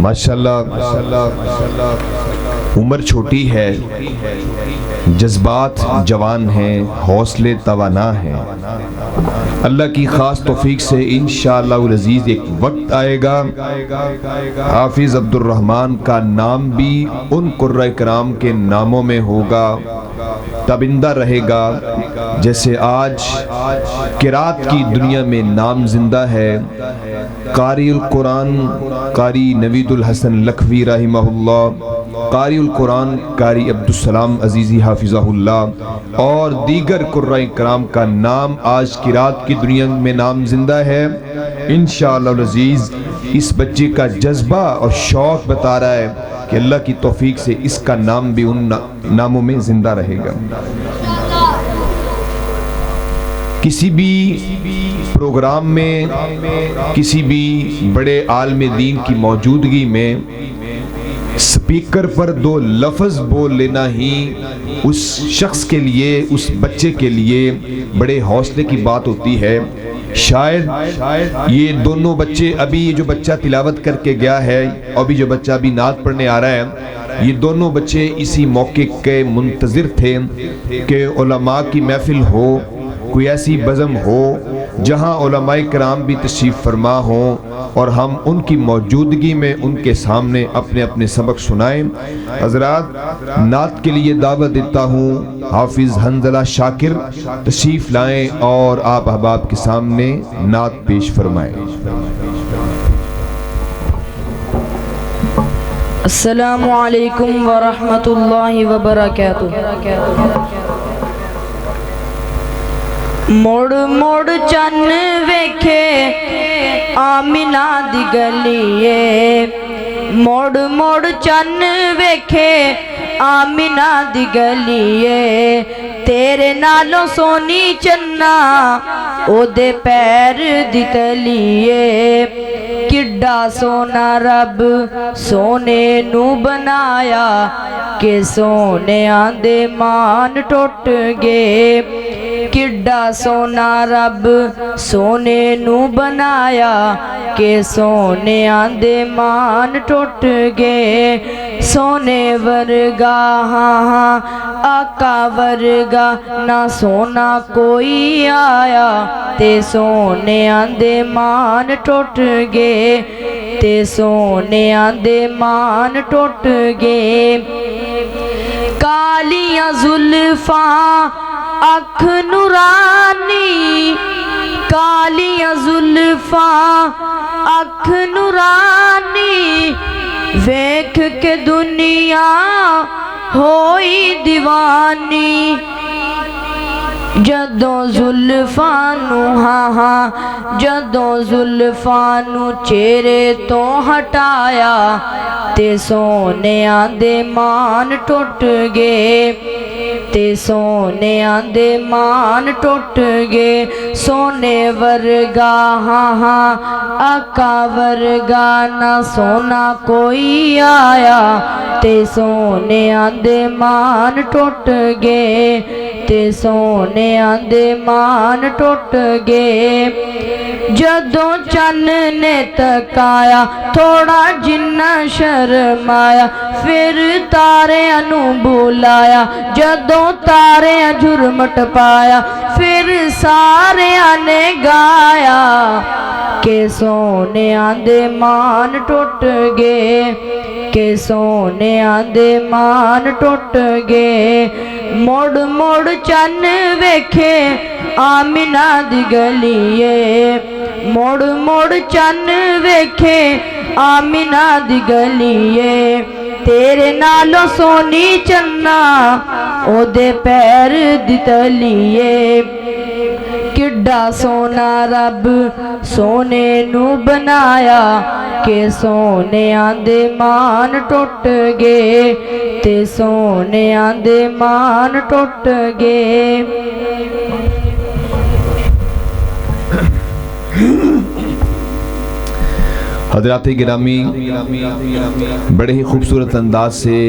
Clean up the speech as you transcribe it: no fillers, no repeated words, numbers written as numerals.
माशाल्लाह उम्र छोटी है, जज्बात जवान हैं, हौसले तवाना हैं। अल्लाह की ख़ास तौफीक से इंशाअल्लाह अज़ीज़ एक वक्त आएगा हाफिज़ अब्दुर रहमान का नाम भी उन कुर्रा कराम के नामों में होगा, तबिंदा रहेगा। जैसे आज किरात की दुनिया में नाम जिंदा है, कारी उल कुरान कारी नवीदुल हसन लखवी रहमहुल्लाह, कारी उल कुरान कारी अब्दुस्सलाम अजीज़ी हाफिज़हुल्लाह और दीगर कुर्रा कराम का नाम आज किरात की दुनिया में नाम जिंदा है। इंशाअल्लाह अज़ीज़ इस बच्चे का जज्बा और शौक़ बता रहा है कि अल्लाह की तौफीक से इसका नाम भी उन नामों में जिंदा रहेगा। किसी भी प्रोग्राम में, किसी भी बड़े आलिम दीन की मौजूदगी में स्पीकर पर दो लफ्ज़ बोल लेना ही उस शख्स के लिए, उस बच्चे के लिए बड़े हौसले की बात होती है। शायद ये दोनों बच्चे, अभी ये जो बच्चा तिलावत करके गया है और अभी जो बच्चा अभी नात पढ़ने आ रहा है, ये दोनों बच्चे इसी मौके के मुंतज़िर थे कि उलमा की महफिल हो, कोई ऐसी बज़म हो जहाँ उलमाए कराम भी तशरीफ़ फरमा हों और हम उनकी मौजूदगी में उनके सामने अपने अपने सबक सुनाएं। हज़रात नात के लिए दावत देता हूँ हाफिज़ हंज़ला शाकिर तशरीफ़ लाएं और आप अहबाब के सामने नात पेश फरमाएं। अस्सलामु अलैकुम व रहमतुल्लाहि व बरकातुहू। मोड़ मोड़ चन्न वेखे आमिना दी गलिए, मोड़ मोड़ चन्न वेखे आमिना दी गलिए, तेरे नालों सोनी चन्ना ओदे पैर दी तलिए। किड्डा सोना रब सोने नू बनाया के सोने आंदे मान टुट गए। किड्डा सोना रब सोने नू बनाया के सोने आंदे मान टुट गए। सोने वर्गा हाँ हाँ आका वर्गा ना सोना कोई आया, ते सोने आंदे मान टुट गए, ते सोने आंदे मान टुट गए। कालियां जुल्फा अख नूरानी, कालियां जुल्फा अख नूरानी, वेख के दुनिया होई दीवानी। जदों जुल्फा नू हाँ हाँ जदों जुल्फा नू चेहरे तो हटाया, ते सोने आंदे मान टुट गए, ते सोने आंदे मान टुट गए। सोने वर्गा हाँ हाँ आका वर्गा ना सोना कोई आया, ते सोने आंदे मान टुट गए, ते सोने आंदे मान टुट गए। जदों चन्न ने तकाया थोड़ा जिन्ना शर्माया, फिर तारियां नू बुलाया, जदों तारियां झुरमट पाया, फिर सारियां ने गाया के सोने आंदे मान टुट गए, के सोने आंदे मान टुट गए। मोड़ मोड़ चन्न वेखे आमिना दी गलिए, मोड़ मोड़ चन्न वेखे आमिना दी गलिए, तेरे नालों सोनी चन्ना ओदे पैर दी तलिए। किड्डा सोना रब सोने नू बनाया के सोने आंदे मान टुट गए, ते सोने आंदे मान टुट गए। हज़रात गिरामी बड़े ही खूबसूरत अंदाज से